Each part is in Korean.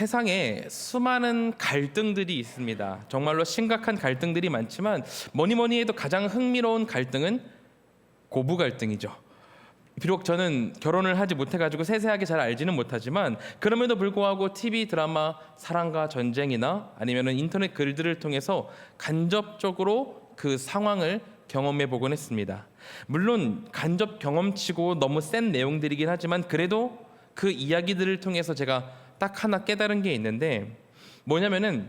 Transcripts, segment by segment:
세상에 수많은 갈등들이 있습니다. 정말로 심각한 갈등들이 많지만 뭐니 해도 가장 흥미로운 갈등은 고부 갈등이죠. 비록 저는 결혼을 하지 못해가지고 세세하게 잘 알지는 못하지만 그럼에도 불구하고 TV 드라마 사랑과 전쟁이나 아니면 인터넷 글들을 통해서 간접적으로 그 상황을 경험해 보곤 했습니다. 물론 간접 경험치고 너무 센 내용들이긴 하지만 그래도 그 이야기들을 통해서 제가 딱 하나 깨달은 게 있는데, 뭐냐면은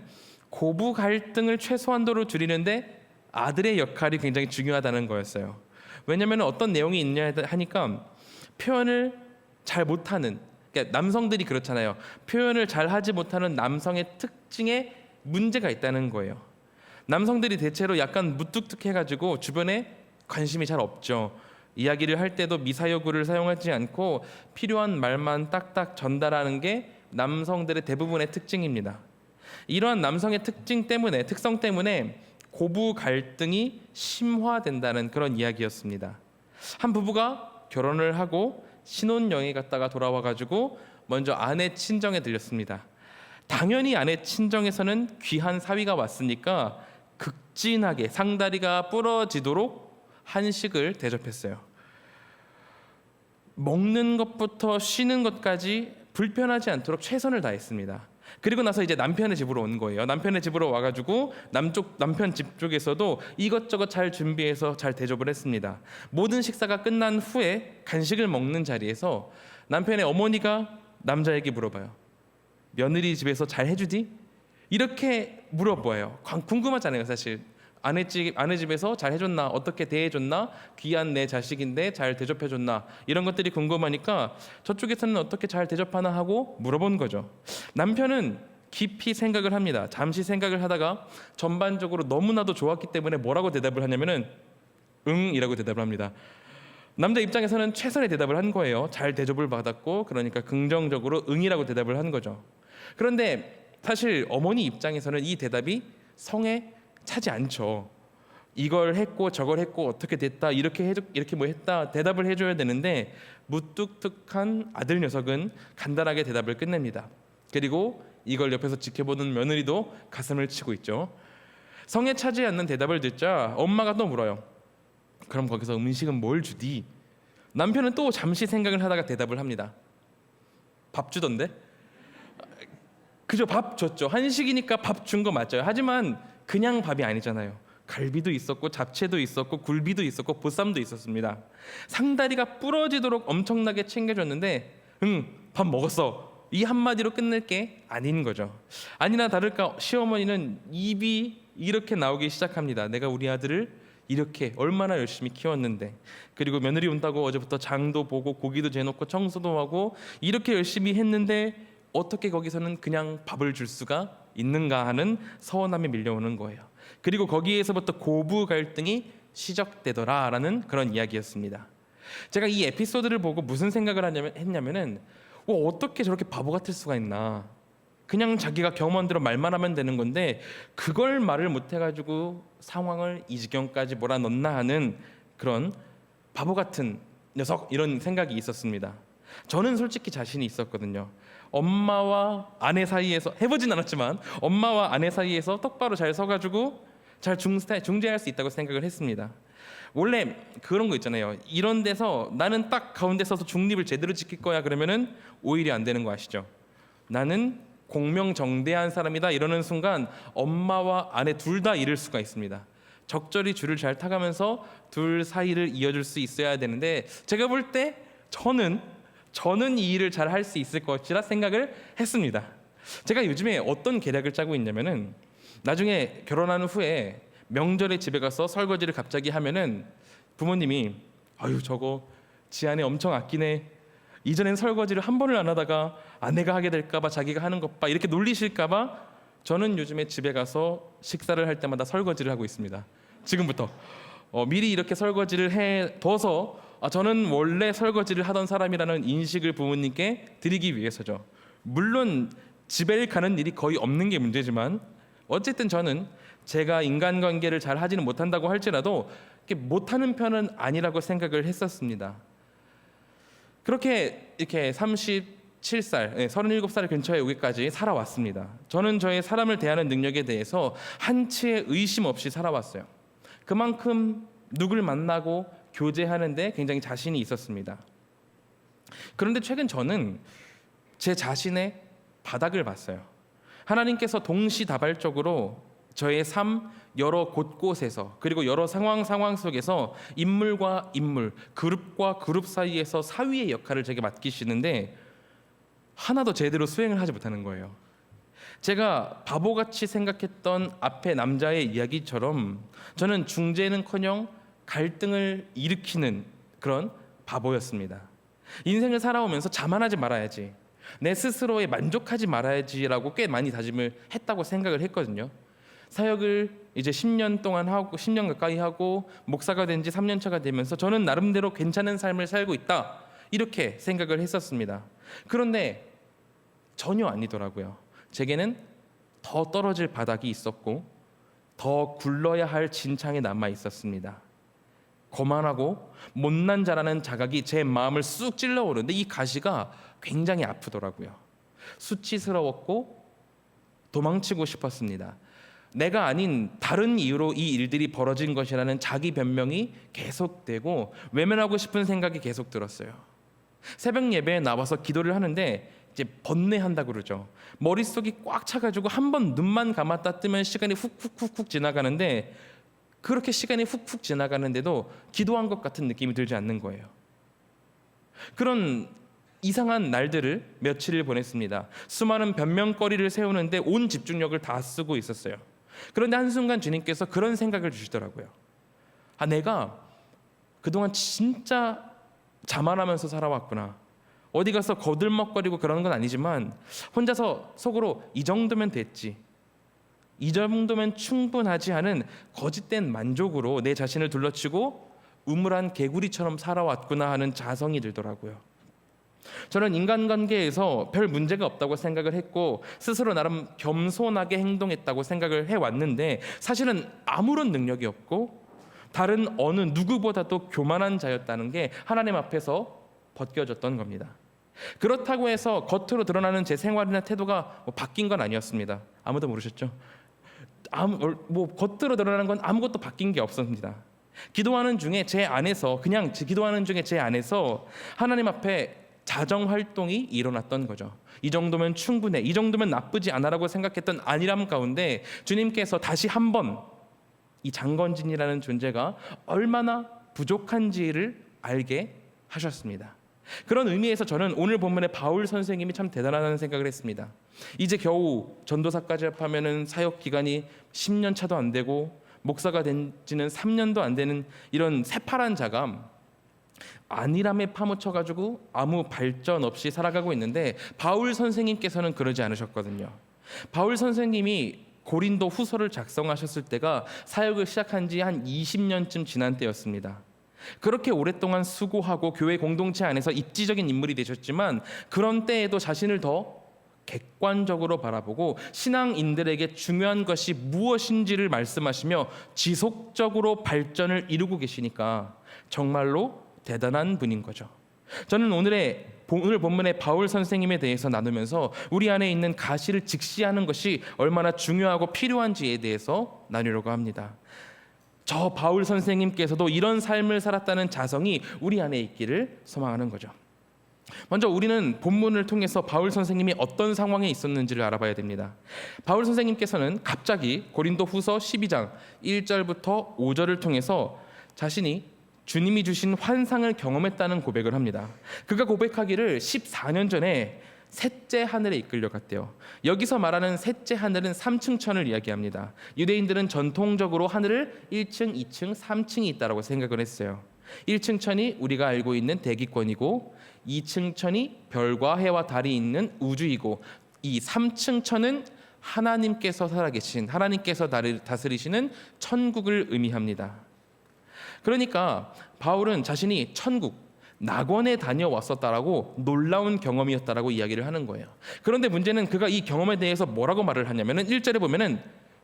고부 갈등을 최소한도로 줄이는데 아들의 역할이 굉장히 중요하다는 거였어요. 왜냐면 어떤 내용이 있냐 하니까 표현을 잘 못하는, 그러니까 남성들이 그렇잖아요. 표현을 잘 하지 못하는 남성의 특징에 문제가 있다는 거예요. 남성들이 대체로 약간 무뚝뚝해가지고 주변에 관심이 잘 없죠. 이야기를 할 때도 미사여구를 사용하지 않고 필요한 말만 딱딱 전달하는 게 남성들의 대부분의 특징입니다. 이러한 남성의 특성 때문에 고부 갈등이 심화된다는 그런 이야기였습니다. 한 부부가 결혼을 하고 신혼여행 갔다가 돌아와가지고 먼저 아내 친정에 들렸습니다. 당연히 아내 친정에서는 귀한 사위가 왔으니까 극진하게 상다리가 부러지도록 한식을 대접했어요. 먹는 것부터 쉬는 것까지 불편하지 않도록 최선을 다했습니다. 그리고 나서 이제 남편의 집으로 온 거예요. 남편의 집으로 와가지고 남편 집 쪽에서도 이것저것 잘 준비해서 잘 대접을 했습니다. 모든 식사가 끝난 후에 간식을 먹는 자리에서 남편의 어머니가 남자에게 물어봐요. 며느리 집에서 잘 해주디? 이렇게 물어봐요. 궁금하잖아요, 사실. 아내 집에서 잘 해줬나, 어떻게 대해줬나, 귀한 내 자식인데 잘 대접해줬나, 이런 것들이 궁금하니까 저쪽에서는 어떻게 잘 대접하나 하고 물어본 거죠. 남편은 깊이 생각을 합니다. 잠시 생각을 하다가 전반적으로 너무나도 좋았기 때문에 뭐라고 대답을 하냐면은 응이라고 대답을 합니다. 남자 입장에서는 최선의 대답을 한 거예요. 잘 대접을 받았고, 그러니까 긍정적으로 응이라고 대답을 한 거죠. 그런데 사실 어머니 입장에서는 이 대답이 성에 차지 않죠. 이걸 했고 저걸 했고 어떻게 됐다, 이렇게 뭐 했다 대답을 해줘야 되는데 무뚝뚝한 아들 녀석은 간단하게 대답을 끝냅니다. 그리고 이걸 옆에서 지켜보는 며느리도 가슴을 치고 있죠. 성에 차지 않는 대답을 듣자 엄마가 또 물어요. 그럼 거기서 음식은 뭘 주디? 남편은 또 잠시 생각을 하다가 대답을 합니다. 밥 주던데? 그죠, 밥 줬죠. 한식이니까 밥 준 거 맞죠. 하지만 그냥 밥이 아니잖아요. 갈비도 있었고 잡채도 있었고 굴비도 있었고 보쌈도 있었습니다. 상다리가 부러지도록 엄청나게 챙겨줬는데 밥 먹었어, 이 한마디로 끝낼 게 아닌 거죠. 아니나 다를까 시어머니는 입이 이렇게 나오기 시작합니다. 내가 우리 아들을 이렇게 얼마나 열심히 키웠는데, 그리고 며느리 온다고 어제부터 장도 보고 고기도 재놓고 청소도 하고 이렇게 열심히 했는데 어떻게 거기서는 그냥 밥을 줄 수가 있는가 하는 서운함이 밀려오는 거예요. 그리고 거기에서부터 고부 갈등이 시작되더라라는 그런 이야기였습니다. 제가 이 에피소드를 보고 무슨 생각을 했냐면은 어떻게 저렇게 바보 같을 수가 있나. 그냥 자기가 경험한 대로 말만 하면 되는 건데 그걸 말을 못해가지고 상황을 이 지경까지 몰아넣나 하는 그런 바보 같은 녀석, 이런 생각이 있었습니다. 저는 솔직히 자신이 있었거든요. 엄마와 아내 사이에서, 해보진 않았지만 엄마와 아내 사이에서 똑바로 잘 서가지고 잘 중재할 수 있다고 생각을 했습니다. 원래 그런 거 있잖아요. 이런 데서 나는 딱 가운데 서서 중립을 제대로 지킬 거야 그러면은 오히려 안 되는 거 아시죠? 나는 공명정대한 사람이다 이러는 순간 엄마와 아내 둘 다 잃을 수가 있습니다. 적절히 줄을 잘 타가면서 둘 사이를 이어줄 수 있어야 되는데 제가 볼 때 저는 이 일을 잘 할 수 있을 것이라 생각을 했습니다. 제가 요즘에 어떤 계략을 짜고 있냐면은 나중에 결혼한 후에 명절에 집에 가서 설거지를 갑자기 하면은 부모님이 아유 저거 지 아내 엄청 아끼네, 이전엔 설거지를 한 번을 안 하다가 아내가 하게 될까봐 자기가 하는 것 봐, 이렇게 놀리실까봐 저는 요즘에 집에 가서 식사를 할 때마다 설거지를 하고 있습니다. 지금부터 미리 이렇게 설거지를 해둬서 저는 원래 설거지를 하던 사람이라는 인식을 부모님께 드리기 위해서죠. 물론 집에 가는 일이 거의 없는 게 문제지만 어쨌든 저는 제가 인간관계를 잘 하지는 못한다고 할지라도 못하는 편은 아니라고 생각을 했었습니다. 그렇게 이렇게 30 37살, 37살 근처에 여기까지 살아왔습니다. 저는 저의 사람을 대하는 능력에 대해서 한치의 의심 없이 살아왔어요. 그만큼 누굴 만나고 교제하는데 굉장히 자신이 있었습니다. 그런데 최근 저는 제 자신의 바닥을 봤어요. 하나님께서 동시다발적으로 저의 삶 여러 곳곳에서 그리고 여러 상황 속에서 인물과 인물, 그룹과 그룹 사이에서 사위의 역할을 제게 맡기시는데 하나도 제대로 수행을 하지 못하는 거예요. 제가 바보같이 생각했던 앞에 남자의 이야기처럼 저는 중재는커녕 갈등을 일으키는 그런 바보였습니다. 인생을 살아오면서 자만하지 말아야지, 내 스스로에 만족하지 말아야지라고 꽤 많이 다짐을 했다고 생각을 했거든요. 사역을 이제 10년 동안 하고 10년 가까이 하고 목사가 된 지 3년 차가 되면서 저는 나름대로 괜찮은 삶을 살고 있다, 이렇게 생각을 했었습니다. 그런데 전혀 아니더라고요. 제게는 더 떨어질 바닥이 있었고 더 굴러야 할 진창에 남아 있었습니다. 거만하고 못난 자라는 자각이 제 마음을 쑥 찔러오르는데 이 가시가 굉장히 아프더라고요. 수치스러웠고 도망치고 싶었습니다. 내가 아닌 다른 이유로 이 일들이 벌어진 것이라는 자기 변명이 계속되고 외면하고 싶은 생각이 계속 들었어요. 새벽 예배에 나와서 기도를 하는데 이제 번뇌한다고 그러죠. 머릿속이 꽉 차가지고 한 번 눈만 감았다 뜨면 시간이 훅훅훅훅 지나가는데 그렇게 시간이 훅훅 지나가는데도 기도한 것 같은 느낌이 들지 않는 거예요. 그런 이상한 날들을 며칠을 보냈습니다. 수많은 변명거리를 세우는데 온 집중력을 다 쓰고 있었어요. 그런데 한순간 주님께서 그런 생각을 주시더라고요. 내가 그동안 진짜 자만하면서 살아왔구나. 어디 가서 거들먹거리고 그러는 건 아니지만 혼자서 속으로 이 정도면 됐지, 이 정도면 충분하지 하는 거짓된 만족으로 내 자신을 둘러치고 우물한 개구리처럼 살아왔구나 하는 자성이 들더라고요. 저는 인간관계에서 별 문제가 없다고 생각을 했고 스스로 나름 겸손하게 행동했다고 생각을 해왔는데 사실은 아무런 능력이 없고 다른 어느 누구보다도 교만한 자였다는 게 하나님 앞에서 벗겨졌던 겁니다. 그렇다고 해서 겉으로 드러나는 제 생활이나 태도가 바뀐 건 아니었습니다. 아무도 모르셨죠? 겉으로 드러나는 건 아무것도 바뀐 게 없었습니다. 기도하는 중에 제 안에서 하나님 앞에 자정 활동이 일어났던 거죠. 이 정도면 충분해, 이 정도면 나쁘지 않아라고 생각했던 안일함 가운데 주님께서 다시 한번 이 장건진이라는 존재가 얼마나 부족한지를 알게 하셨습니다. 그런 의미에서 저는 오늘 본문의 바울 선생님이 참 대단하다는 생각을 했습니다. 이제 겨우 전도사까지 합하면은 사역 기간이 10년 차도 안 되고 목사가 된 지는 3년도 안 되는 이런 새파란 자가 안일함에 파묻혀가지고 아무 발전 없이 살아가고 있는데 바울 선생님께서는 그러지 않으셨거든요. 바울 선생님이 고린도 후서를 작성하셨을 때가 사역을 시작한 지 한 20년쯤 지난 때였습니다. 그렇게 오랫동안 수고하고 교회 공동체 안에서 입지적인 인물이 되셨지만 그런 때에도 자신을 더 객관적으로 바라보고 신앙인들에게 중요한 것이 무엇인지를 말씀하시며 지속적으로 발전을 이루고 계시니까 정말로 대단한 분인 거죠. 저는 오늘 본문의 바울 선생님에 대해서 나누면서 우리 안에 있는 가시를 직시하는 것이 얼마나 중요하고 필요한지에 대해서 나누려고 합니다. 저 바울 선생님께서도 이런 삶을 살았다는 자성이 우리 안에 있기를 소망하는 거죠. 먼저 우리는 본문을 통해서 바울 선생님이 어떤 상황에 있었는지를 알아봐야 됩니다. 바울 선생님께서는 갑자기 고린도 후서 12장 1절부터 5절을 통해서 자신이 주님이 주신 환상을 경험했다는 고백을 합니다. 그가 고백하기를 14년 전에 셋째 하늘에 이끌려갔대요. 여기서 말하는 셋째 하늘은 3층 천을 이야기합니다. 유대인들은 전통적으로 하늘을 1층, 2층, 3층이 있다고 생각을 했어요. 1층 천이 우리가 알고 있는 대기권이고 2층 천이 별과 해와 달이 있는 우주이고 이 3층 천은 하나님께서 살아계신, 하나님께서 다스리시는 천국을 의미합니다. 그러니까 바울은 자신이 천국, 낙원에 다녀왔었다라고 놀라운 경험이었다라고 이야기를 하는 거예요. 그런데 문제는 그가 이 경험에 대해서 뭐라고 말을 하냐면은 1절에 보면은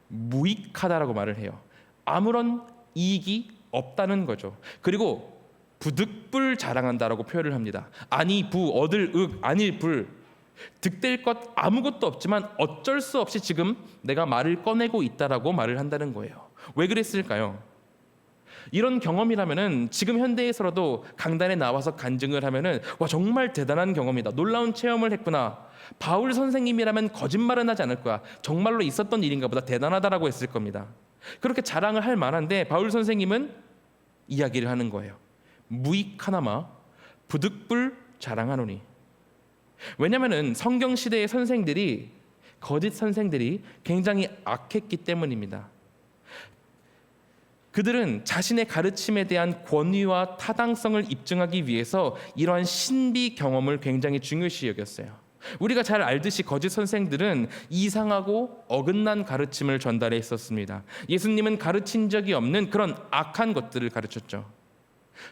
무익하다라고 말을 해요. 아무런 이익이 없다는 거죠. 그리고 부득불 자랑한다라고 표현을 합니다. 아니 부 얻을 윽 아닐 불 득될 것 아무것도 없지만 어쩔 수 없이 지금 내가 말을 꺼내고 있다라고 말을 한다는 거예요. 왜 그랬을까요? 이런 경험이라면은 지금 현대에서라도 강단에 나와서 간증을 하면은 와, 정말 대단한 경험이다, 놀라운 체험을 했구나, 바울 선생님이라면 거짓말은 하지 않을 거야, 정말로 있었던 일인가 보다, 대단하다라고 했을 겁니다. 그렇게 자랑을 할 만한데 바울 선생님은 이야기를 하는 거예요. 무익하나마 부득불 자랑하노니. 왜냐하면 성경 시대의 선생들이, 거짓 선생들이 굉장히 악했기 때문입니다. 그들은 자신의 가르침에 대한 권위와 타당성을 입증하기 위해서 이러한 신비 경험을 굉장히 중요시 여겼어요. 우리가 잘 알듯이 거짓 선생들은 이상하고 어긋난 가르침을 전달해 있었습니다. 예수님은 가르친 적이 없는 그런 악한 것들을 가르쳤죠.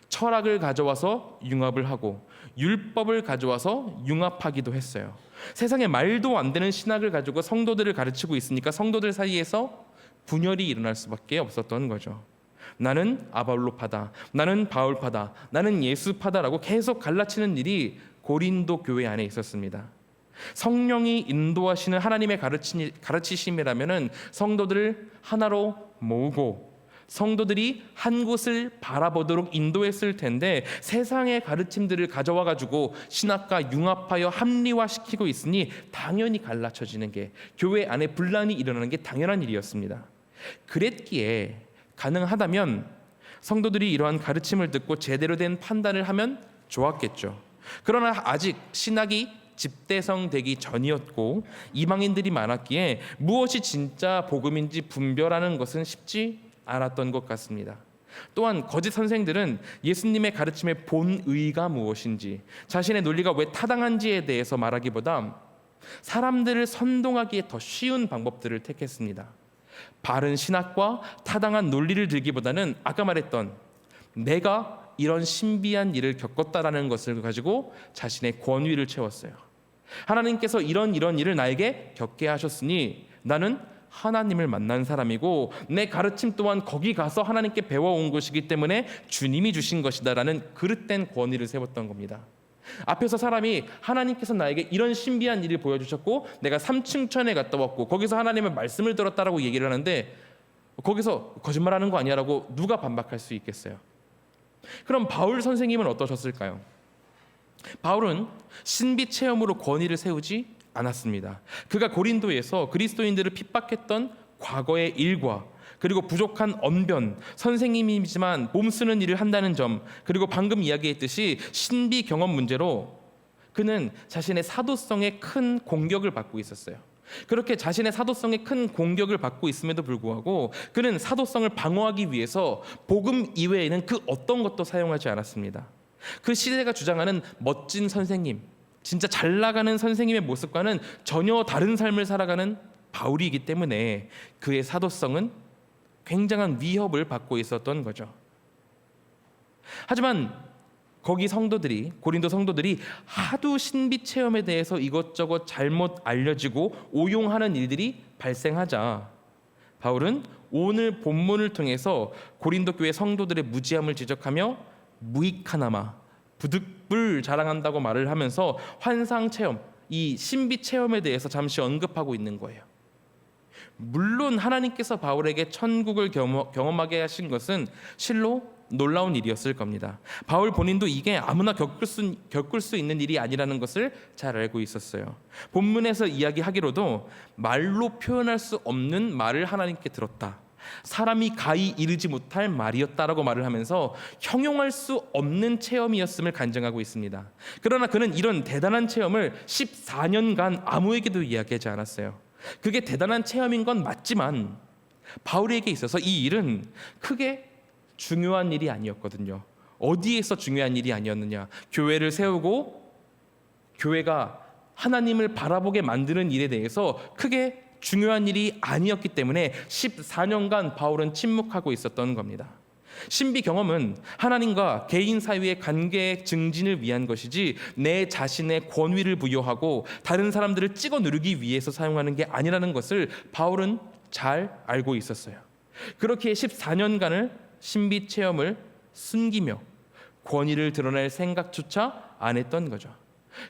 철학을 가져와서 융합을 하고 율법을 가져와서 융합하기도 했어요. 세상에 말도 안 되는 신학을 가지고 성도들을 가르치고 있으니까 성도들 사이에서 분열이 일어날 수밖에 없었던 거죠. 나는 아볼로파다, 나는 바울파다, 나는 예수파다라고 계속 갈라치는 일이 고린도 교회 안에 있었습니다. 성령이 인도하시는 하나님의 가르치심이라면은 성도들을 하나로 모으고 성도들이 한 곳을 바라보도록 인도했을 텐데, 세상의 가르침들을 가져와 가지고 신학과 융합하여 합리화시키고 있으니 당연히 갈라쳐지는 게, 교회 안에 분란이 일어나는 게 당연한 일이었습니다. 그랬기에 가능하다면 성도들이 이러한 가르침을 듣고 제대로 된 판단을 하면 좋았겠죠. 그러나 아직 신학이 집대성되기 전이었고 이방인들이 많았기에 무엇이 진짜 복음인지 분별하는 것은 쉽지 않았던 것 같습니다. 또한 거짓 선생들은 예수님의 가르침의 본의가 무엇인지, 자신의 논리가 왜 타당한지에 대해서 말하기보다 사람들을 선동하기에 더 쉬운 방법들을 택했습니다. 바른 신학과 타당한 논리를 들기보다는 아까 말했던 내가 이런 신비한 일을 겪었다라는 것을 가지고 자신의 권위를 채웠어요. 하나님께서 이런 일을 나에게 겪게 하셨으니 나는 하나님을 만난 사람이고 내 가르침 또한 거기 가서 하나님께 배워온 것이기 때문에 주님이 주신 것이다라는 그릇된 권위를 세웠던 겁니다. 앞에서 사람이 하나님께서 나에게 이런 신비한 일을 보여주셨고 내가 3층 천에 갔다 왔고 거기서 하나님의 말씀을 들었다라고 얘기를 하는데, 거기서 거짓말하는 거 아니야라고 누가 반박할 수 있겠어요? 그럼 바울 선생님은 어떠셨을까요? 바울은 신비 체험으로 권위를 세우지 않았습니다. 그가 고린도에서 그리스도인들을 핍박했던 과거의 일과 그리고 부족한 언변, 선생님이지만 몸 쓰는 일을 한다는 점, 그리고 방금 이야기했듯이 신비 경험 문제로 그는 자신의 사도성에 큰 공격을 받고 있었어요. 그렇게 자신의 사도성에 큰 공격을 받고 있음에도 불구하고 그는 사도성을 방어하기 위해서 복음 이외에는 그 어떤 것도 사용하지 않았습니다. 그 시대가 주장하는 멋진 선생님, 진짜 잘 나가는 선생님의 모습과는 전혀 다른 삶을 살아가는 바울이기 때문에 그의 사도성은 굉장한 위협을 받고 있었던 거죠. 하지만 거기 성도들이, 고린도 성도들이 하도 신비 체험에 대해서 이것저것 잘못 알려지고 오용하는 일들이 발생하자 바울은 오늘 본문을 통해서 고린도 교회 성도들의 무지함을 지적하며 무익하나마 부득불 자랑한다고 말을 하면서 환상 체험, 이 신비 체험에 대해서 잠시 언급하고 있는 거예요. 물론 하나님께서 바울에게 천국을 경험하게 하신 것은 실로 놀라운 일이었을 겁니다. 바울 본인도 이게 아무나 겪을 수 있는 일이 아니라는 것을 잘 알고 있었어요. 본문에서 이야기하기로도 말로 표현할 수 없는 말을 하나님께 들었다, 사람이 가히 이르지 못할 말이었다라고 말을 하면서 형용할 수 없는 체험이었음을 간증하고 있습니다. 그러나 그는 이런 대단한 체험을 14년간 아무에게도 이야기하지 않았어요. 그게 대단한 체험인 건 맞지만 바울에게 있어서 이 일은 크게 중요한 일이 아니었거든요. 어디에서 중요한 일이 아니었느냐? 교회를 세우고 교회가 하나님을 바라보게 만드는 일에 대해서 크게 중요한 일이 아니었기 때문에 14년간 바울은 침묵하고 있었던 겁니다. 신비 경험은 하나님과 개인 사이의 관계 증진을 위한 것이지 내 자신의 권위를 부여하고 다른 사람들을 찍어 누르기 위해서 사용하는 게 아니라는 것을 바울은 잘 알고 있었어요. 그렇게 14년간을 신비 체험을 숨기며 권위를 드러낼 생각조차 안 했던 거죠.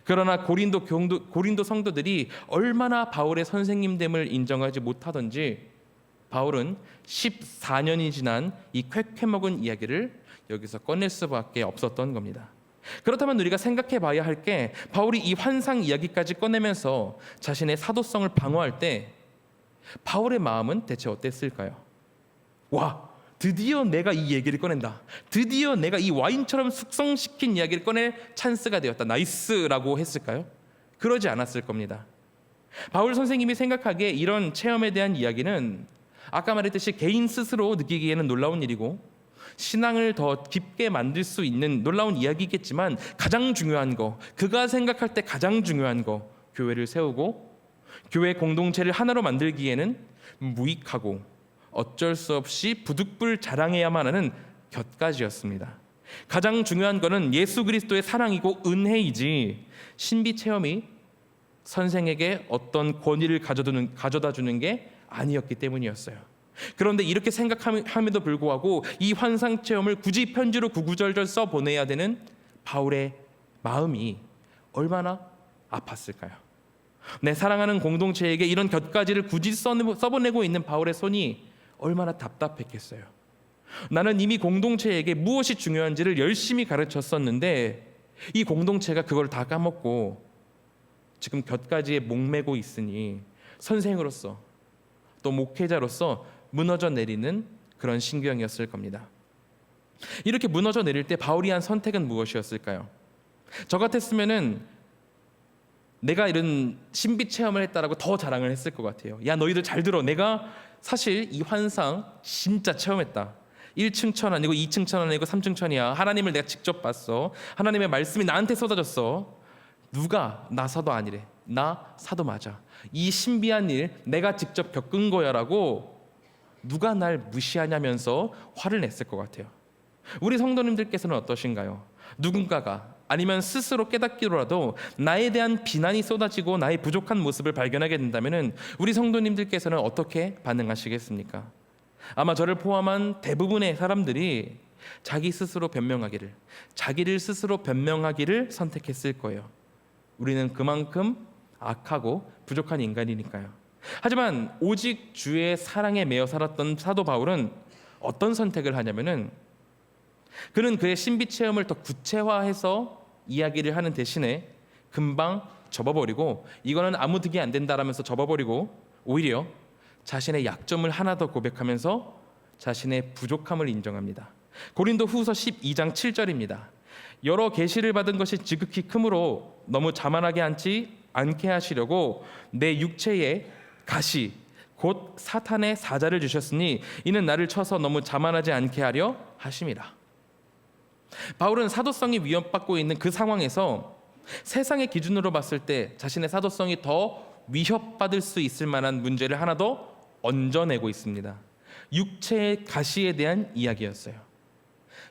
그러나 고린도 성도들이 얼마나 바울의 선생님됨을 인정하지 못하던지 바울은 14년이 지난 이 쾌쾌먹은 이야기를 여기서 꺼낼 수밖에 없었던 겁니다. 그렇다면 우리가 생각해 봐야 할 게, 바울이 이 환상 이야기까지 꺼내면서 자신의 사도성을 방어할 때 바울의 마음은 대체 어땠을까요? 와, 드디어 내가 이 얘기를 꺼낸다. 드디어 내가 이 와인처럼 숙성시킨 이야기를 꺼낼 찬스가 되었다. 나이스라고 했을까요? 그러지 않았을 겁니다. 바울 선생님이 생각하기에 이런 체험에 대한 이야기는 아까 말했듯이 개인 스스로 느끼기에는 놀라운 일이고 신앙을 더 깊게 만들 수 있는 놀라운 이야기겠지만, 가장 중요한 거, 그가 생각할 때 가장 중요한 거, 교회를 세우고 교회 공동체를 하나로 만들기에는 무익하고 어쩔 수 없이 부득불 자랑해야만 하는 곁가지였습니다. 가장 중요한 것은 예수 그리스도의 사랑이고 은혜이지, 신비 체험이 선생에게 어떤 권위를 가져다 주는 게 아니었기 때문이었어요. 그런데 이렇게 생각함에도 불구하고 이 환상 체험을 굳이 편지로 구구절절 써보내야 되는 바울의 마음이 얼마나 아팠을까요? 내 사랑하는 공동체에게 이런 곁가지를 굳이 써보내고 있는 바울의 손이 얼마나 답답했겠어요. 나는 이미 공동체에게 무엇이 중요한지를 열심히 가르쳤었는데 이 공동체가 그걸 다 까먹고 지금 곁가지에 목매고 있으니 선생으로서 또 목회자로서 무너져 내리는 그런 심경이었을 겁니다. 이렇게 무너져 내릴 때 바울이 한 선택은 무엇이었을까요? 저 같았으면은 내가 이런 신비 체험을 했다라고 더 자랑을 했을 것 같아요. 야, 너희들 잘 들어. 내가 사실 이 환상 진짜 체험했다. 1층 천 아니고 2층 천 아니고 3층 천이야. 하나님을 내가 직접 봤어. 하나님의 말씀이 나한테 쏟아졌어. 누가 나 사도 아니래. 나 사도 맞아. 이 신비한 일 내가 직접 겪은 거야라고 누가 날 무시하냐면서 화를 냈을 것 같아요. 우리 성도님들께서는 어떠신가요? 누군가가 아니면 스스로 깨닫기로라도 나에 대한 비난이 쏟아지고 나의 부족한 모습을 발견하게 된다면 우리 성도님들께서는 어떻게 반응하시겠습니까? 아마 저를 포함한 대부분의 사람들이 자기를 스스로 변명하기를 선택했을 거예요. 우리는 그만큼 악하고 부족한 인간이니까요. 하지만 오직 주의 사랑에 매여 살았던 사도 바울은 어떤 선택을 하냐면은, 그는 그의 신비 체험을 더 구체화해서 이야기를 하는 대신에 금방 접어버리고, 이거는 아무 득이 안 된다라면서 접어버리고, 오히려 자신의 약점을 하나 더 고백하면서 자신의 부족함을 인정합니다. 고린도 후서 12장 7절입니다. 여러 계시를 받은 것이 지극히 크므로 너무 자만하게 앉지 않게 하시려고 내 육체에 가시 곧 사탄의 사자를 주셨으니 이는 나를 쳐서 너무 자만하지 않게 하려 하심이라. 바울은 사도성이 위협받고 있는 그 상황에서 세상의 기준으로 봤을 때 자신의 사도성이 더 위협받을 수 있을 만한 문제를 하나 더 얹어내고 있습니다. 육체의 가시에 대한 이야기였어요.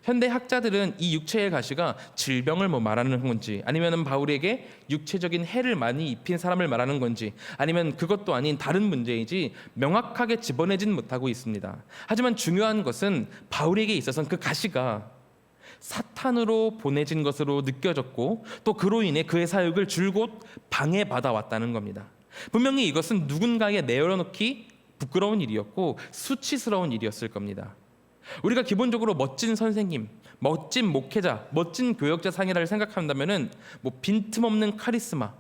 현대 학자들은 이 육체의 가시가 질병을 말하는 건지, 아니면 바울에게 육체적인 해를 많이 입힌 사람을 말하는 건지, 아니면 그것도 아닌 다른 문제이지 명확하게 집어내진 못하고 있습니다. 하지만 중요한 것은 바울에게 있어서는 그 가시가 사탄으로 보내진 것으로 느껴졌고, 또 그로 인해 그의 사역을 줄곧 방해받아 왔다는 겁니다. 분명히 이것은 누군가에게 내어놓기 부끄러운 일이었고 수치스러운 일이었을 겁니다. 우리가 기본적으로 멋진 선생님, 멋진 목회자, 멋진 교역자 상이라를 생각한다면은 빈틈없는 카리스마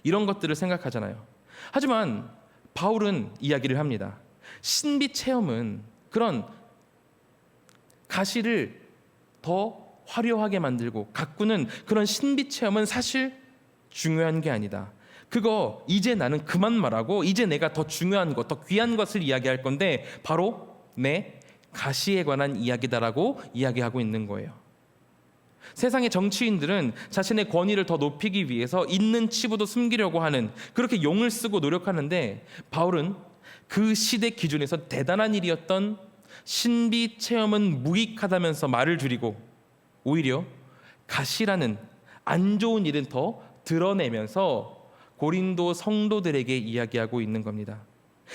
이런 것들을 생각하잖아요. 하지만 바울은 이야기를 합니다. 신비 체험은 그런 가시를 더 화려하게 만들고 가꾸는 그런 신비 체험은 사실 중요한 게 아니다. 그거 이제 나는 그만 말하고 이제 내가 더 중요한 것, 더 귀한 것을 이야기할 건데 바로 내 가시에 관한 이야기다라고 이야기하고 있는 거예요. 세상의 정치인들은 자신의 권위를 더 높이기 위해서 있는 치부도 숨기려고 하는, 그렇게 용을 쓰고 노력하는데 바울은 그 시대 기준에서 대단한 일이었던 신비 체험은 무익하다면서 말을 줄이고 오히려 가시라는 안 좋은 일은 더 드러내면서 고린도 성도들에게 이야기하고 있는 겁니다.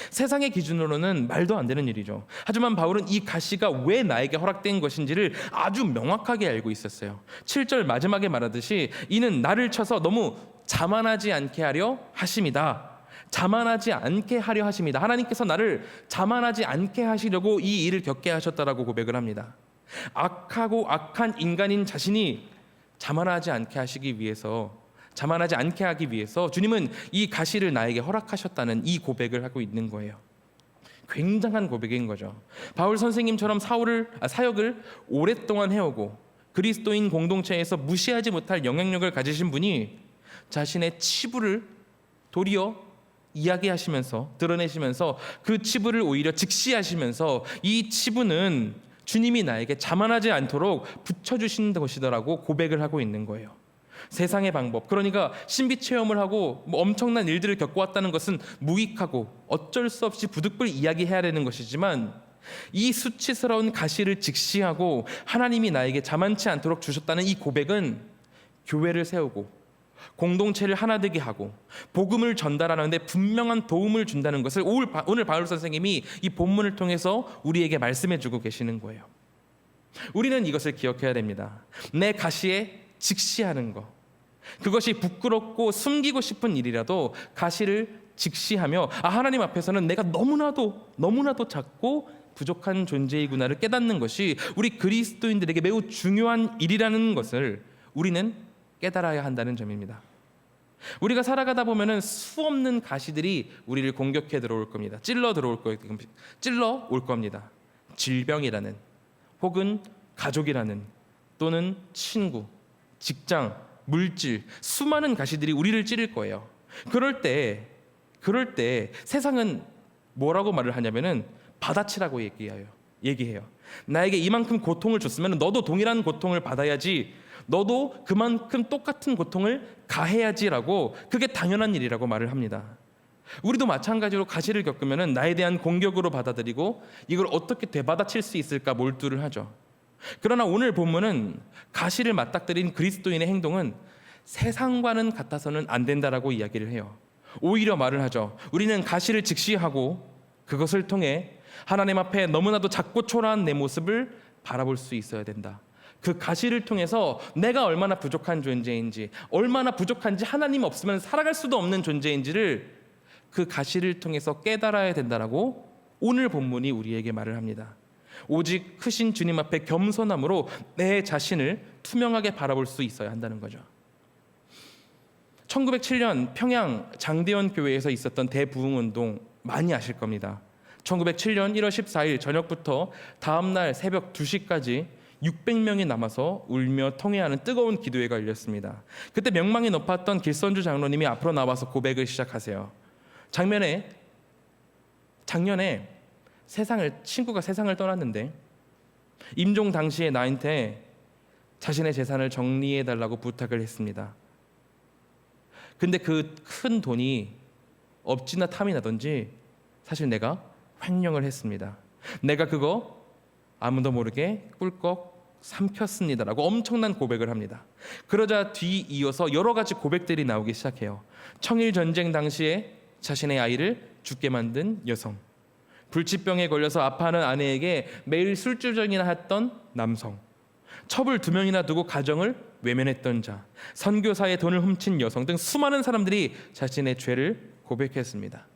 세상의 기준으로는 말도 안 되는 일이죠. 하지만 바울은 이 가시가 왜 나에게 허락된 것인지를 아주 명확하게 알고 있었어요. 7절 마지막에 말하듯이 이는 나를 쳐서 너무 자만하지 않게 하려 하심이다. 자만하지 않게 하려 하십니다. 하나님께서 나를 자만하지 않게 하시려고 이 일을 겪게 하셨다라고 고백을 합니다. 악하고 악한 인간인 자신이 자만하지 않게 하기 위해서 주님은 이 가시를 나에게 허락하셨다는 이 고백을 하고 있는 거예요. 굉장한 고백인 거죠. 바울 선생님처럼 사역을 오랫동안 해오고 그리스도인 공동체에서 무시하지 못할 영향력을 가지신 분이 자신의 치부를 도리어 이야기하시면서 드러내시면서 그 치부를 오히려 직시하시면서 이 치부는 주님이 나에게 자만하지 않도록 붙여주신 것이더라고 고백을 하고 있는 거예요. 세상의 방법, 그러니까 신비 체험을 하고 엄청난 일들을 겪어왔다는 것은 무익하고 어쩔 수 없이 부득불 이야기해야 되는 것이지만 이 수치스러운 가시를 직시하고 하나님이 나에게 자만치 않도록 주셨다는 이 고백은 교회를 세우고 공동체를 하나 되게 하고 복음을 전달하는데 분명한 도움을 준다는 것을 오늘 바울 선생님이 이 본문을 통해서 우리에게 말씀해 주고 계시는 거예요. 우리는 이것을 기억해야 됩니다. 내 가시에 직시하는 것, 그것이 부끄럽고 숨기고 싶은 일이라도 가시를 직시하며 하나님 앞에서는 내가 너무나도 작고 부족한 존재이구나를 깨닫는 것이 우리 그리스도인들에게 매우 중요한 일이라는 것을 우리는 깨달아야 한다는 점입니다. 우리가 살아가다 보면은 수없는 가시들이 우리를 공격해 들어올 겁니다. 찔러 올 겁니다. 질병이라는, 혹은 가족이라는, 또는 친구, 직장, 물질, 수많은 가시들이 우리를 찌를 거예요. 그럴 때 세상은 뭐라고 말을 하냐면은 받아치라고 얘기해요. 나에게 이만큼 고통을 줬으면 너도 동일한 고통을 받아야지, 너도 그만큼 똑같은 고통을 가해야지라고, 그게 당연한 일이라고 말을 합니다. 우리도 마찬가지로 가시를 겪으면 나에 대한 공격으로 받아들이고 이걸 어떻게 되받아칠 수 있을까 몰두를 하죠. 그러나 오늘 본문은 가시를 맞닥뜨린 그리스도인의 행동은 세상과는 같아서는 안 된다라고 이야기를 해요. 오히려 말을 하죠. 우리는 가시를 직시하고 그것을 통해 하나님 앞에 너무나도 작고 초라한 내 모습을 바라볼 수 있어야 된다. 그 가시를 통해서 내가 얼마나 부족한 존재인지, 얼마나 부족한지, 하나님 없으면 살아갈 수도 없는 존재인지를 그 가시를 통해서 깨달아야 된다라고 오늘 본문이 우리에게 말을 합니다. 오직 크신 주님 앞에 겸손함으로 내 자신을 투명하게 바라볼 수 있어야 한다는 거죠. 1907년 평양 장대원 교회에서 있었던 대부흥운동 많이 아실 겁니다. 1907년 1월 14일 저녁부터 다음날 새벽 2시까지 600명이 남아서 울며 통회하는 뜨거운 기도회가 열렸습니다. 그때 명망이 높았던 길선주 장로님이 앞으로 나와서 고백을 시작하세요. 작년에 친구가 세상을 떠났는데 임종 당시에 나한테 자신의 재산을 정리해달라고 부탁을 했습니다. 근데 그 큰 돈이 업지나 탐이 나던지 사실 내가 횡령을 했습니다. 내가 그거 아무도 모르게 꿀꺽 삼켰습니다라고 엄청난 고백을 합니다. 그러자 뒤이어서 여러 가지 고백들이 나오기 시작해요. 청일 전쟁 당시에 자신의 아이를 죽게 만든 여성, 불치병에 걸려서 아파하는 아내에게 매일 술주정이나 했던 남성, 첩을 2명이나 두고 가정을 외면했던 자, 선교사의 돈을 훔친 여성 등 수많은 사람들이 자신의 죄를 고백했습니다.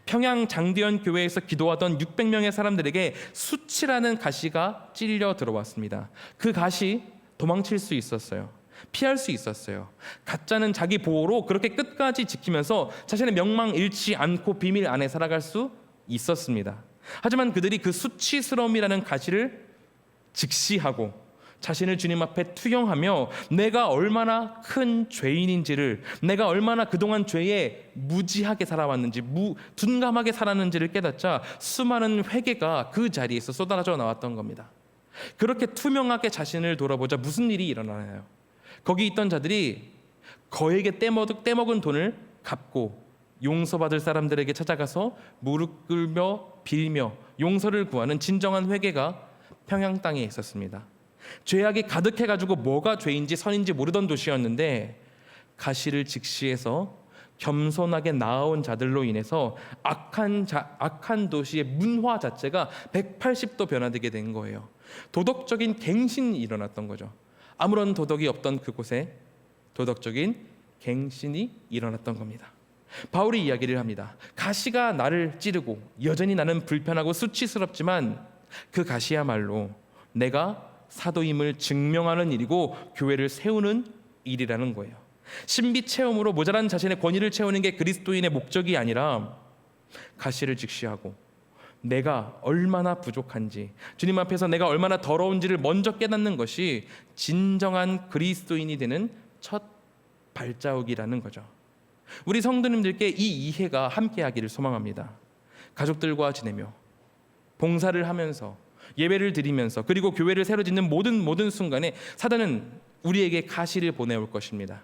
평양 장대현 교회에서 기도하던 600명의 사람들에게 수치라는 가시가 찔려 들어왔습니다. 그 가시 도망칠 수 있었어요. 피할 수 있었어요. 가짜는 자기 보호로 그렇게 끝까지 지키면서 자신의 명망 잃지 않고 비밀 안에 살아갈 수 있었습니다. 하지만 그들이 그 수치스러움이라는 가시를 직시하고 자신을 주님 앞에 투영하며 내가 얼마나 큰 죄인인지를, 내가 얼마나 그동안 죄에 무지하게 살아왔는지, 둔감하게 살았는지를 깨닫자 수많은 회개가 그 자리에서 쏟아져 나왔던 겁니다. 그렇게 투명하게 자신을 돌아보자 무슨 일이 일어나나요? 거기 있던 자들이 거액에 떼먹은 돈을 갚고 용서받을 사람들에게 찾아가서 무릎 꿇며 빌며 용서를 구하는 진정한 회개가 평양 땅에 있었습니다. 죄악이 가득해가지고 뭐가 죄인지 선인지 모르던 도시였는데 가시를 직시해서 겸손하게 나아온 자들로 인해서 악한 도시의 문화 자체가 180도 변화되게 된 거예요. 도덕적인 갱신이 일어났던 거죠. 아무런 도덕이 없던 그곳에 도덕적인 갱신이 일어났던 겁니다. 바울이 이야기를 합니다. 가시가 나를 찌르고 여전히 나는 불편하고 수치스럽지만 그 가시야말로 내가 사도임을 증명하는 일이고 교회를 세우는 일이라는 거예요. 신비 체험으로 모자란 자신의 권위를 채우는 게 그리스도인의 목적이 아니라 가시를 직시하고 내가 얼마나 부족한지, 주님 앞에서 내가 얼마나 더러운지를 먼저 깨닫는 것이 진정한 그리스도인이 되는 첫 발자국이라는 거죠. 우리 성도님들께 이 이해가 함께하기를 소망합니다. 가족들과 지내며 봉사를 하면서 예배를 드리면서 그리고 교회를 새로 짓는 모든 순간에 사단은 우리에게 가시를 보내올 것입니다.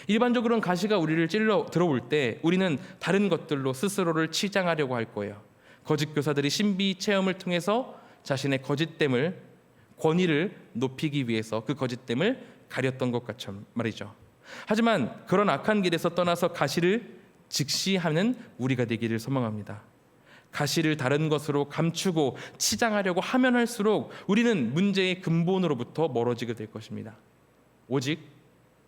일반적으로는 가시가 우리를 찔러 들어올 때 우리는 다른 것들로 스스로를 치장하려고 할 거예요. 거짓 교사들이 신비 체험을 통해서 자신의 거짓됨을, 권위를 높이기 위해서 그 거짓됨을 가렸던 것 같죠 말이죠. 하지만 그런 악한 길에서 떠나서 가시를 직시하는 우리가 되기를 소망합니다. 가시를 다른 것으로 감추고 치장하려고 하면 할수록 우리는 문제의 근본으로부터 멀어지게 될 것입니다. 오직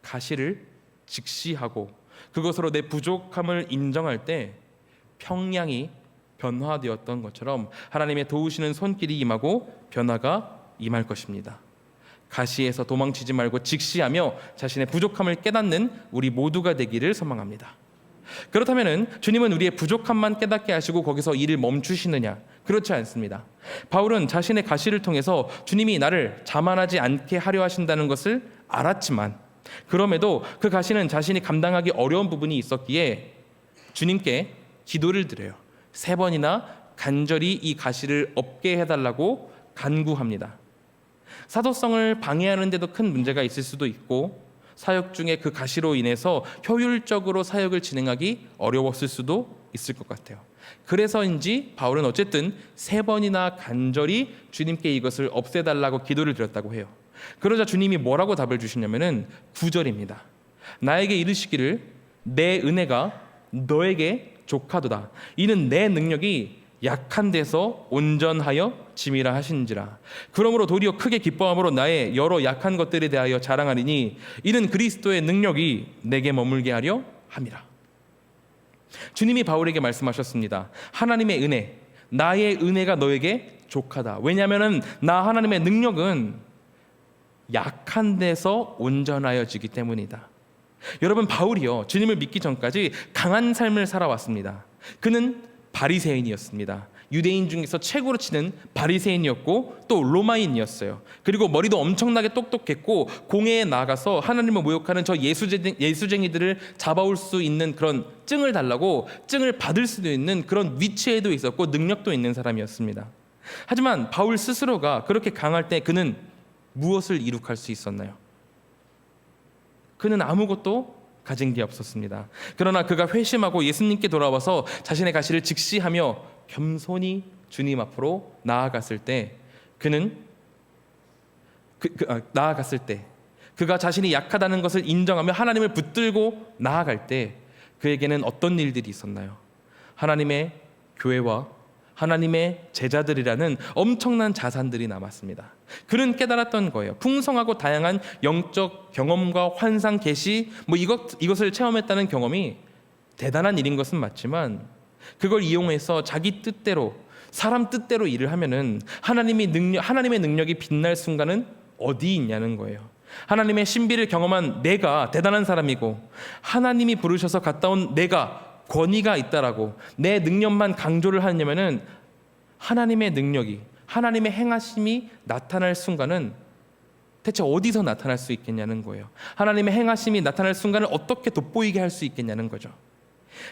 가시를 직시하고 그것으로 내 부족함을 인정할 때 평양이 변화되었던 것처럼 하나님의 도우시는 손길이 임하고 변화가 임할 것입니다. 가시에서 도망치지 말고 직시하며 자신의 부족함을 깨닫는 우리 모두가 되기를 소망합니다. 그렇다면 주님은 우리의 부족함만 깨닫게 하시고 거기서 일을 멈추시느냐? 그렇지 않습니다. 바울은 자신의 가시를 통해서 주님이 나를 자만하지 않게 하려 하신다는 것을 알았지만 그럼에도 그 가시는 자신이 감당하기 어려운 부분이 있었기에 주님께 기도를 드려요. 3번이나 간절히 이 가시를 없게 해달라고 간구합니다. 사도성을 방해하는 데도 큰 문제가 있을 수도 있고 사역 중에 그 가시로 인해서 효율적으로 사역을 진행하기 어려웠을 수도 있을 것 같아요. 그래서인지 바울은 어쨌든 3번이나 간절히 주님께 이것을 없애달라고 기도를 드렸다고 해요. 그러자 주님이 뭐라고 답을 주시냐면은 9절입니다. 나에게 이르시기를 내 은혜가 너에게 족하도다. 이는 내 능력이 약한 데서 온전하여 짐이라 하신지라. 그러므로 도리어 크게 기뻐함으로 나의 여러 약한 것들에 대하여 자랑하리니 이는 그리스도의 능력이 내게 머물게 하려 함이라. 주님이 바울에게 말씀하셨습니다. 하나님의 은혜, 나의 은혜가 너에게 족하다. 왜냐하면 나 하나님의 능력은 약한 데서 온전하여지기 때문이다. 여러분, 바울이요 주님을 믿기 전까지 강한 삶을 살아왔습니다. 그는 바리새인이었습니다. 유대인 중에서 최고로 치는 바리새인이었고 또 로마인이었어요. 그리고 머리도 엄청나게 똑똑했고 공회에 나가서 하나님을 모욕하는 저 예수쟁이들을 잡아올 수 있는 그런 증을 달라고 증을 받을 수도 있는 그런 위치에도 있었고 능력도 있는 사람이었습니다. 하지만 바울 스스로가 그렇게 강할 때 그는 무엇을 이룩할 수 있었나요? 그는 아무것도 가진 게 없었습니다. 그러나 그가 회심하고 예수님께 돌아와서 자신의 가시를 직시하며 겸손히 주님 앞으로 나아갔을 때 그가 자신이 약하다는 것을 인정하며 하나님을 붙들고 나아갈 때 그에게는 어떤 일들이 있었나요? 하나님의 교회와 하나님의 제자들이라는 엄청난 자산들이 남았습니다. 그는 깨달았던 거예요. 풍성하고 다양한 영적 경험과 환상 계시 이것을 체험했다는 경험이 대단한 일인 것은 맞지만 그걸 이용해서 자기 뜻대로 사람 뜻대로 일을 하면은 하나님의 능력이 빛날 순간은 어디 있냐는 거예요. 하나님의 신비를 경험한 내가 대단한 사람이고 하나님이 부르셔서 갔다 온 내가 권위가 있다라고 내 능력만 강조를 하냐면은 하나님의 능력이 하나님의 행하심이 나타날 순간은 대체 어디서 나타날 수 있겠냐는 거예요. 하나님의 행하심이 나타날 순간을 어떻게 돋보이게 할 수 있겠냐는 거죠.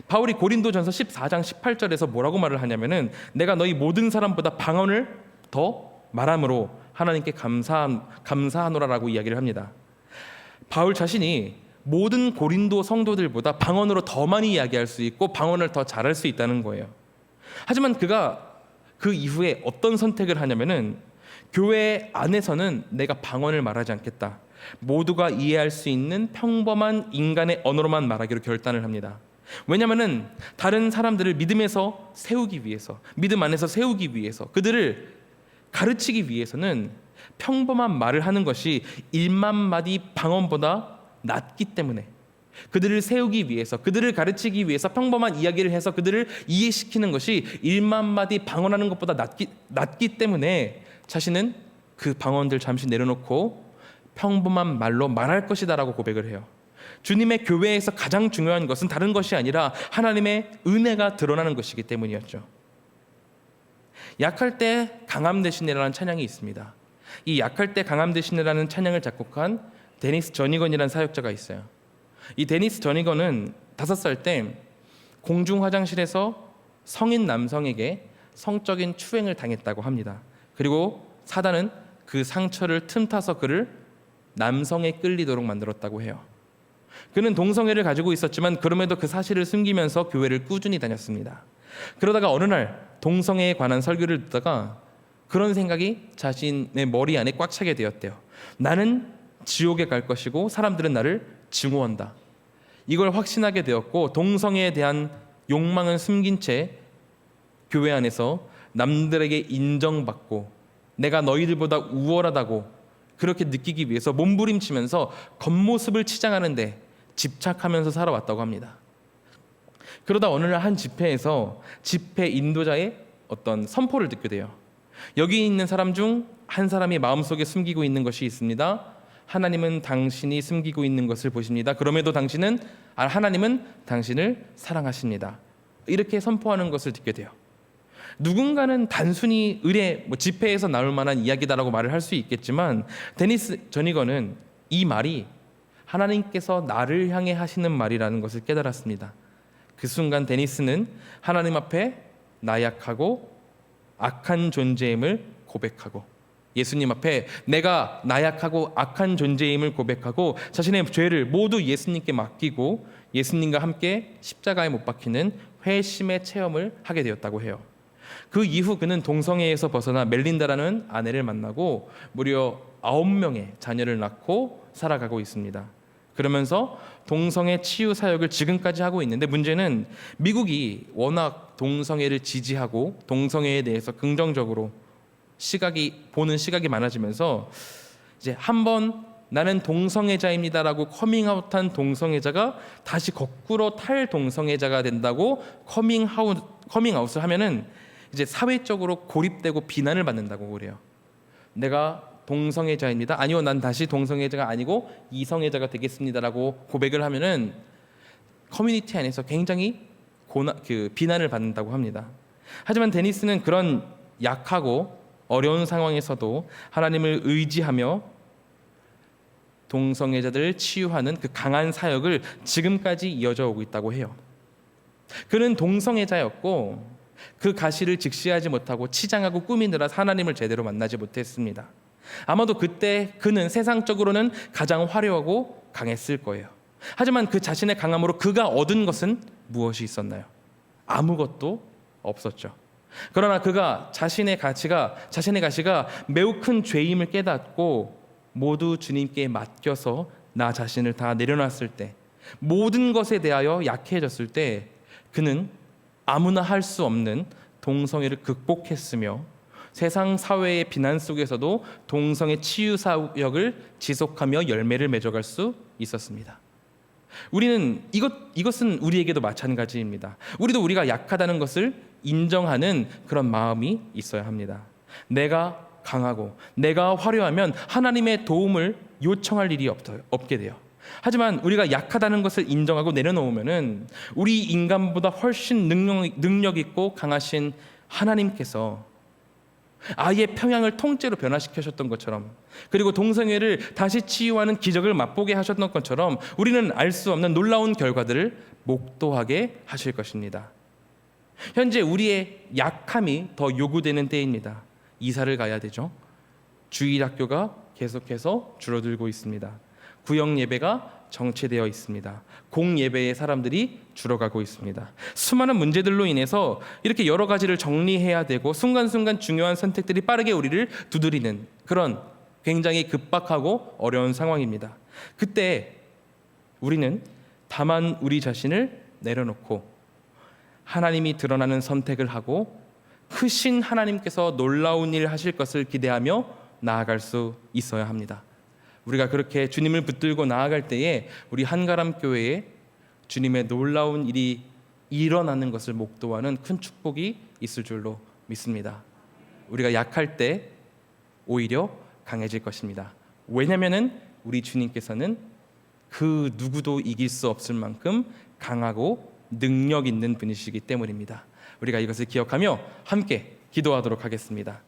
바울이 고린도전서 14장 18절에서 뭐라고 말을 하냐면은 내가 너희 모든 사람보다 방언을 더 말함으로 하나님께 감사하노라라고 이야기를 합니다. 바울 자신이 모든 고린도 성도들보다 방언으로 더 많이 이야기할 수 있고 방언을 더 잘할 수 있다는 거예요. 하지만 그가 그 이후에 어떤 선택을 하냐면은 교회 안에서는 내가 방언을 말하지 않겠다. 모두가 이해할 수 있는 평범한 인간의 언어로만 말하기로 결단을 합니다. 왜냐하면 다른 사람들을 믿음에서 세우기 위해서, 믿음 안에서 세우기 위해서, 그들을 가르치기 위해서는 평범한 말을 하는 것이 1만 마디 방언보다 낫기 때문에, 그들을 세우기 위해서, 그들을 가르치기 위해서 평범한 이야기를 해서 그들을 이해시키는 것이 1만 마디 방언하는 것보다 낫기 때문에 자신은 그 방언들 잠시 내려놓고 평범한 말로 말할 것이다라고 고백을 해요. 주님의 교회에서 가장 중요한 것은 다른 것이 아니라 하나님의 은혜가 드러나는 것이기 때문이었죠. 약할 때 강함 되시네라는 찬양이 있습니다. 이 약할 때 강함 되시네라는 찬양을 작곡한 데니스 저니건이라는 사역자가 있어요. 이 데니스 저니건은 5살 때 공중 화장실에서 성인 남성에게 성적인 추행을 당했다고 합니다. 그리고 사단은 그 상처를 틈타서 그를 남성에 끌리도록 만들었다고 해요. 그는 동성애를 가지고 있었지만 그럼에도 그 사실을 숨기면서 교회를 꾸준히 다녔습니다. 그러다가 어느 날 동성애에 관한 설교를 듣다가 그런 생각이 자신의 머리 안에 꽉 차게 되었대요. 나는 지옥에 갈 것이고 사람들은 나를 증오한다. 이걸 확신하게 되었고 동성애에 대한 욕망은 숨긴 채 교회 안에서 남들에게 인정받고 내가 너희들보다 우월하다고 그렇게 느끼기 위해서 몸부림치면서 겉모습을 치장하는데 집착하면서 살아왔다고 합니다. 그러다 어느 날 한 집회에서 집회 인도자의 어떤 선포를 듣게 돼요. 여기 있는 사람 중 한 사람이 마음속에 숨기고 있는 것이 있습니다. 하나님은 당신이 숨기고 있는 것을 보십니다. 그럼에도 하나님은 당신을 사랑하십니다. 이렇게 선포하는 것을 듣게 돼요. 누군가는 단순히 집회에서 나올 만한 이야기다라고 말을 할 수 있겠지만 데니스 저니건은 이 말이 하나님께서 나를 향해 하시는 말이라는 것을 깨달았습니다. 그 순간 데니스는 하나님 앞에 나약하고 악한 존재임을 고백하고 예수님 앞에 내가 나약하고 악한 존재임을 고백하고 자신의 죄를 모두 예수님께 맡기고 예수님과 함께 십자가에 못 박히는 회심의 체험을 하게 되었다고 해요. 그 이후 그는 동성애에서 벗어나 멜린다라는 아내를 만나고 무려 9명의 자녀를 낳고 살아가고 있습니다. 그러면서 동성애 치유 사역을 지금까지 하고 있는데 문제는 미국이 워낙 동성애를 지지하고 동성애에 대해서 긍정적으로 보는 시각이 많아지면서 이제 한번 나는 동성애자입니다라고 커밍아웃한 동성애자가 다시 거꾸로 탈동성애자가 된다고 커밍아웃을 하면은 이제 사회적으로 고립되고 비난을 받는다고 그래요. 내가 동성애자입니다. 아니요, 난 다시 동성애자가 아니고 이성애자가 되겠습니다라고 고백을 하면은 커뮤니티 안에서 굉장히 비난을 받는다고 합니다. 하지만 데니스는 그런 약하고 어려운 상황에서도 하나님을 의지하며 동성애자들을 치유하는 그 강한 사역을 지금까지 이어져 오고 있다고 해요. 그는 동성애자였고 그 가시를 직시하지 못하고 치장하고 꾸미느라 하나님을 제대로 만나지 못했습니다. 아마도 그때 그는 세상적으로는 가장 화려하고 강했을 거예요. 하지만 그 자신의 강함으로 그가 얻은 것은 무엇이 있었나요? 아무것도 없었죠. 그러나 그가 자신의 가시가 매우 큰 죄임을 깨닫고 모두 주님께 맡겨서 나 자신을 다 내려놨을 때, 모든 것에 대하여 약해졌을 때 그는 아무나 할 수 없는 동성애를 극복했으며 세상 사회의 비난 속에서도 동성애 치유 사역을 지속하며 열매를 맺어갈 수 있었습니다. 우리는 이것은 우리에게도 마찬가지입니다. 우리가 약하다는 것을 인정하는 그런 마음이 있어야 합니다. 내가 강하고 내가 화려하면 하나님의 도움을 요청할 일이 없게 돼요. 하지만 우리가 약하다는 것을 인정하고 내려놓으면은 우리 인간보다 훨씬 능력 있고 강하신 하나님께서 아예 평양을 통째로 변화시키셨던 것처럼, 그리고 동성애를 다시 치유하는 기적을 맛보게 하셨던 것처럼 우리는 알 수 없는 놀라운 결과들을 목도하게 하실 것입니다. 현재 우리의 약함이 더 요구되는 때입니다. 이사를 가야 되죠. 주일학교가 계속해서 줄어들고 있습니다. 구역 예배가 정체되어 있습니다. 공예배의 사람들이 줄어가고 있습니다. 수많은 문제들로 인해서 이렇게 여러 가지를 정리해야 되고 순간순간 중요한 선택들이 빠르게 우리를 두드리는 그런 굉장히 급박하고 어려운 상황입니다. 그때 우리는 다만 우리 자신을 내려놓고 하나님이 드러나는 선택을 하고 크신 하나님께서 놀라운 일 하실 것을 기대하며 나아갈 수 있어야 합니다. 우리가 그렇게 주님을 붙들고 나아갈 때에 우리 한가람 교회에 주님의 놀라운 일이 일어나는 것을 목도하는 큰 축복이 있을 줄로 믿습니다. 우리가 약할 때 오히려 강해질 것입니다. 왜냐하면 우리 주님께서는 그 누구도 이길 수 없을 만큼 강하고 능력 있는 분이시기 때문입니다. 우리가 이것을 기억하며 함께 기도하도록 하겠습니다.